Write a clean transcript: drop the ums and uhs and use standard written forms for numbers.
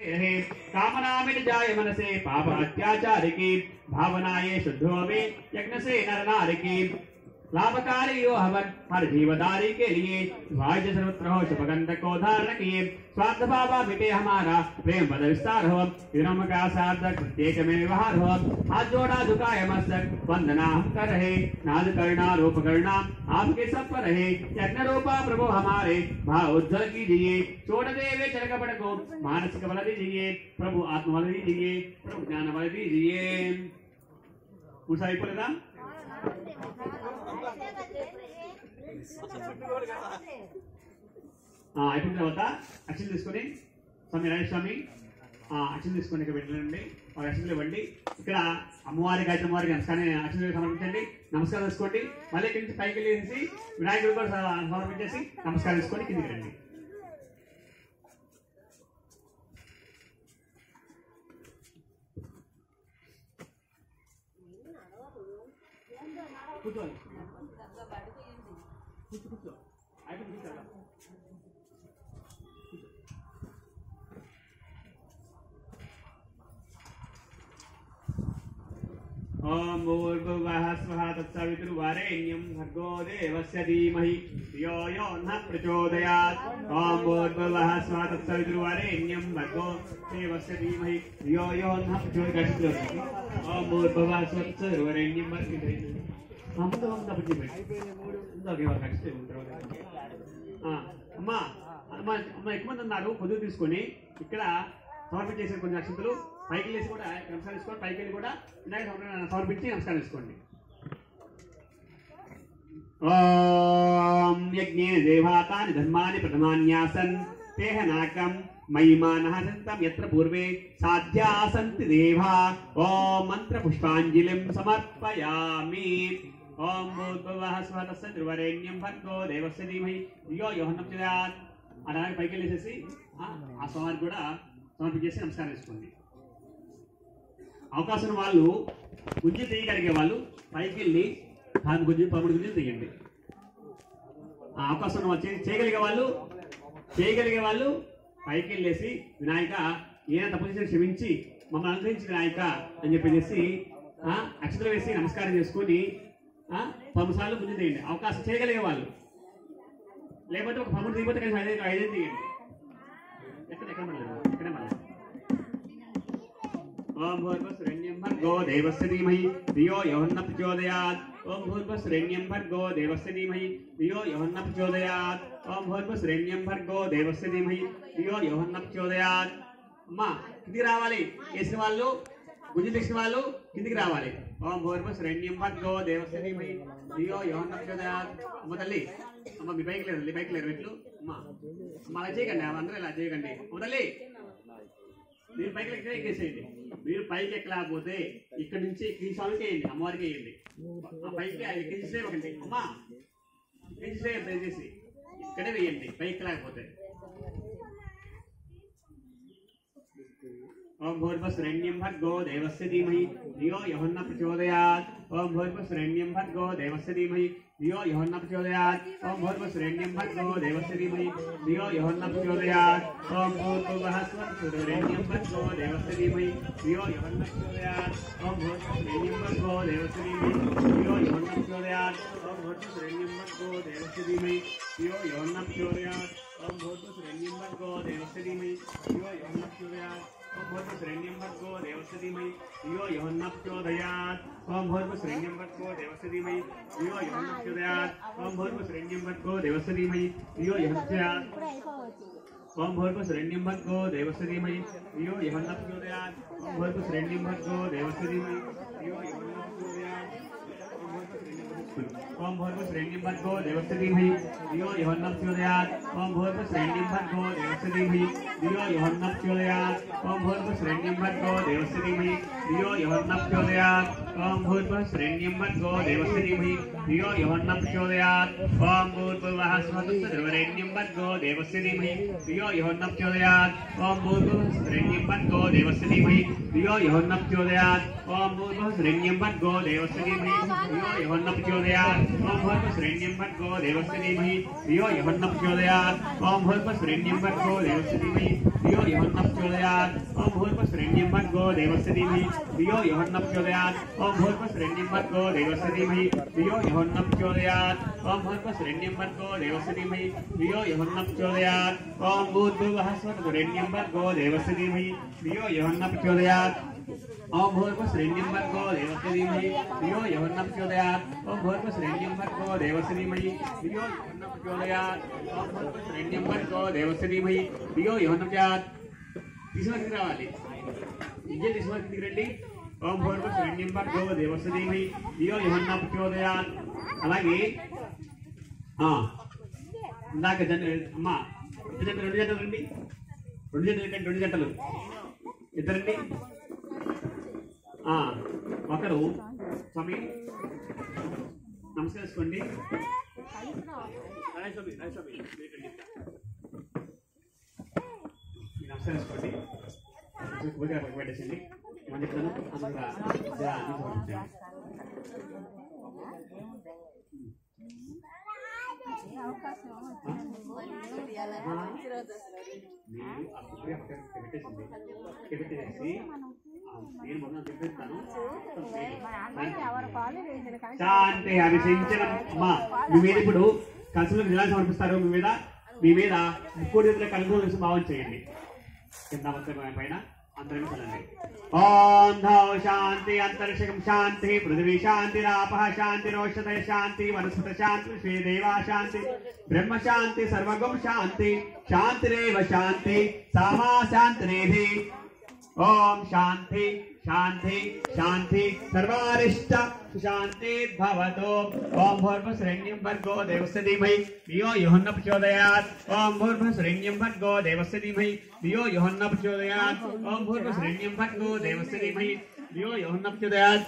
कामना मिट जाए मन से पाप अत्याचार की भावना ये शुद्धो में यज्ञ से नर नार की लाभकारी यो हवन हर जीवदारी के लिए भाग्य सर्वत्र हो शुभगंध को धारण किए स्वार्थ भावा मिटे हमारा प्रेम पद विस्तार हो विनम का सार्थक प्रत्येक में व्यवहार हो हाथ जोड़ा झुकाए मस्तक वंदना हम कर रहे नाद करना रूप करना आपके सब पर रहे यज्ञ रूपा प्रभु हमारे भाव उज्जवल कीजिए छोड़ देवे चल कपट को मानसिक बल दीजिए प्रभु आत्म बल दीजिए प्रभु ज्ञान बल दीजिए पूछा बोलेगा అయిపోయిన తర్వాత అక్షలు తీసుకొని స్వామి రాజేష్ స్వామి అక్షలు తీసుకొని ఇక్కడ పెట్టండి అక్షలు ఇవ్వండి ఇక్కడ అమ్మవారి గాయత్రి అమ్మవారికి నమస్కారం అక్షలు సమర్పించండి నమస్కారం చేసుకోండి మళ్ళీ ఇక్కడి నుంచి పైకి వెళ్ళేసి వినాయకుడు కూడా సమర్పించేసి నమస్కారం చేసుకొని కిందికి రండి కూర్చోవాలి కూర్చో అయిపోయింది కూర్చోాలి ओम भूर्भुवः स्वः तत्सवितुर्वरेण्यं भर्गो देवस्य धीमहि धियो यो नः प्रचोदयात् ओम भूर्भुवः स्वः तत्सवितुर्वरेण्यं भर्गो देवस्य धीमहि धियो यो नः प्रचोदयात् ओम भूर्भुवः स्वः तत्सवितुर्वरेण्यं भर्गो అమ్మా అమ్మా అమ్మ ఎక్కువ మంది ఉన్నారు పొద్దు తీసుకొని ఇక్కడ సమర్పించేసిన కొన్ని అక్షంతలు పైకి వెళ్ళేసి కూడా నమస్కారం తీసుకోండి పైకి వెళ్ళి కూడా వినాయక సమర్పించి నమస్కారం తీసుకోండి ఓం యజ్ఞే దేవాతాని ధర్మాని ప్రథమాన్యాసన్ తేహనాకం మహిమానః సంతం యత్ర పూర్వే సాధ్యా సంతి దేవా ఓం మంత్ర పుష్పాంజలిం సమర్పయామి ఓం భూర్భువః స్వః తత్సవితుర్వరేణ్యం భర్గో దేవస్య ధీమహి ధియో యో నః ప్రచోదయాత్ అలాగే పైకి వెళ్ళేసేసి ఆ స్వామికి కూడా సమర్పించేసి నమస్కారం చేసుకోండి అవకాశం వాళ్ళు గుంజి తీయగలిగే వాళ్ళు పైకి వెళ్ళి 13 గుంజలు తీయండి ఆ అవకాశం చేయగలిగే వాళ్ళు పైకి వెళ్ళేసి వినాయక ఏదైనా తప్పు చేసి క్షమించి మమ్మల్ని అనుగ్రహించి వినాయక అని చెప్పేసి అక్షతలు వేసి నమస్కారం చేసుకొని 10 సార్లు గుంజలు తీయండి అవకాశం చేయగలిగే వాళ్ళు లేకపోతే ఒక 13 తీయకపోతే కనీసం 5 తీయండి ఎక్కడ ओम भूर्भुवस्सुरेण्यं भर्गो देवस्य धीमहि धियो यो नः प्रचोदयात् ओम भूर्भुवस्सुरेण्यं भर्गो देवस्य धीमहि धियो यो नः प्रचोदयात् ओम भूर्भुवस्सुरेण्यं भर्गो देवस्य धीमहि धियो यो नः प्रचोदयात् అమ్మా కిందికి రావాలి వేసిన వాళ్ళు గుంజి తీసిన వాళ్ళు కిందికి రావాలి ఓం భూర్భువస్సురేణ్యం భర్గో దేవस्य धीमहि धियो यो नः प्रचोदयात् అమ్మ తల్లి అమ్మ మీ పైకి లేరు ఇట్లు అమ్మా అలా చేయకండి అందరూ ఇలా చేయకండి అమ్మ తల్లి మీరు పైకి ఎక్కేసేయండి మీరు పైకి ఎక్కలేకపోతే ఇక్కడ నుంచి ఈ స్వామికి వేయండి అమ్మవారికి వేయండి ఆ పైకి 5 కేజీస్ ఇవ్వకండి అమ్మా కేజీస్ దయచేసి ఇక్కడే వేయండి పైకి ఎక్కలేకపోతే ओम भूर्भुवस्सुरेण्यं भर्गो देवस्य धीमहि धियो यो नः प्रचोदयात् ओम भूर्भुवस्सुरेण्यं भर्गो देवस्य धीमहि धियो यो नः प्रचोदयात् ओम भूर्भुवस्सुरेण्यं भर्गो देवस्य धीमहि धियो यो नः प्रचोदयात् ओम भूर्भुवः स्वः तत्सवितुर्वरेण्यं भर्गो देवस्य धीमहि धियो यो नः प्रचोदयात् ओम भूर्भुवस्सुरेण्यं भर्गो देवस्य धीमहि धियो यो नः प्रचोदयात् ओम भूर्भुवस्सुरेण्यं भर्गो देवस्य धीमहि धियो यो नः प्रचोदयात् ओम भूर्भुवस्सुरेण्यं भर्गो देवस्य धीमहि धियो यो नः प्रचोदयात् ओम भूर्भुवस्सुरेण्यं भर्गो देवस्य धीमहि धियो यो नः प्रचोदयात् ओम भूर्भुवस्सुरेण्यं भर्गो देवस्य धीमहि धियो यो नः प्रचोदयात् ओम भूर्भुवस्सुरेण्यं भर्गो देवस्य धीमहि धियो यो नः प्रचोदयात् ओम भूर्भुवस्सुरेण्यं भर्गो देवस्य धीमहि धियो यो नः प्रचोदयात् ओम भूर्भुवस्सुरेण्यं भर्गो देवस्य धीमहि धियो यो नः प्रचोदयात् ओम भूर्भुवस्सुरेण्यं भर्गो देवस्य धीमहि धियो यो नः प्रचोदयात् ओम भूर्भुवस्सुरेण्यं भर्गो देवस्य धीमहि धियो यो नः प्रचोदयात् ओम भूर्भुवस्सुरेण्यं भर्गो देवस्य धीमहि धियो यो नः प्रचोदयात् ओम भूर्भुवस्सुरेण्यं भर्गो देवस्य धीमहि धियो यो नः प्रचोदयात् ओम भूर्भुवः स्वः तत्सवितुर्वरेण्यं भर्गो देवस्य धीमहि धियो यो नः प्रचोदयात् ओम भूर्भुवस्सुरेण्यं भर्गो देवस्य धीमहि धियो यो नः प्रचोदयात् ओम भूर्भुवस्सुरेण्यं भर्गो देवस्य धीमहि धियो यो नः प्रचोदयात् ओम भूर्भुवस्सुरेण्यं भर्गो देवस्य धीमहि धियो यो नः प्रचोदयात् ओम भूर्भुवस्सुरेण्यं भर्गो देवस्य धीमहि धियो यः न प्रचोदयात् ॐ भूर्भुवस्वरेण्यं भर्गो देवस्य धीमहि धियो यः न प्रचोदयात् ॐ भूर्भुवस्वरेण्यं भर्गो देवस्य धीमहि धियो यः न प्रचोदयात् ॐ भूर्भुवस्वरेण्यं भर्गो देवस्य धीमहि धियो यः न प्रचोदयात् ॐ भूर्भुवस्वरेण्यं भर्गो देवस्य धीमहि धियो यः न प्रचोदयात् ॐ भूर्भुवस्वरेण्यं भर्गो देवस्य धीमहि धियो यः न प्रचोदयात् ॐ भूर्भुवस्वरेण्यं भर्गो देवस्य धीमहि धियो यः न प्रचोदयात् ॐ भूर्भुवस्वरेण्यं भर्गो देवस्य धीमहि धियो यः न प्रचोदयात् తీసుకుని రావాలి ఇదే తీసుకుని రండి ఓం భూర్భువస్వరేణ్యం భర్గో దేవस्य धीमहि धियो यः न प्रचोदयात् అలాగే ఇందాక అమ్మ రెండు జంటలు రండి రెండు జంటలు ఇద్దరండి ఒకరు స్వామి నమస్కరించుకోండి నమస్కరించుకోండి పూజ పెట్టేసండి ఏమని చెప్తాను శాంతి అభిషేకించడం అమ్మా మీ మీద ఇప్పుడు కలుసులకు ఎలా సమర్పిస్తారు మీ మీద ముక్కోటి కలుపు భావం చేయండి కింద పైన अंतरिक्षलने ओम धौ शांति अंतरिक्षम शांति पृथ्वी शांति रापः शांति रोषधय शांति वनस्पति शांति श्री देवा शांति ब्रह्म शांति सर्वगम शांति शांतिरेव शांति सामा शांतिरेधि ओम शांति शांति शांति सर्वारिष्ट शांति भवतु ओम भूर्भुवस्वरेण्यं भर्गो देवस्य धीमहि धियो यः न प्रचोदयात् ओम भूर्भुवस्वरेण्यं भर्गो देवस्य धीमहि धियो यः न प्रचोदयात् ओम भूर्भुवस्वरेण्यं भर्गो देवस्य धीमहि धियो यः न प्रचोदयात्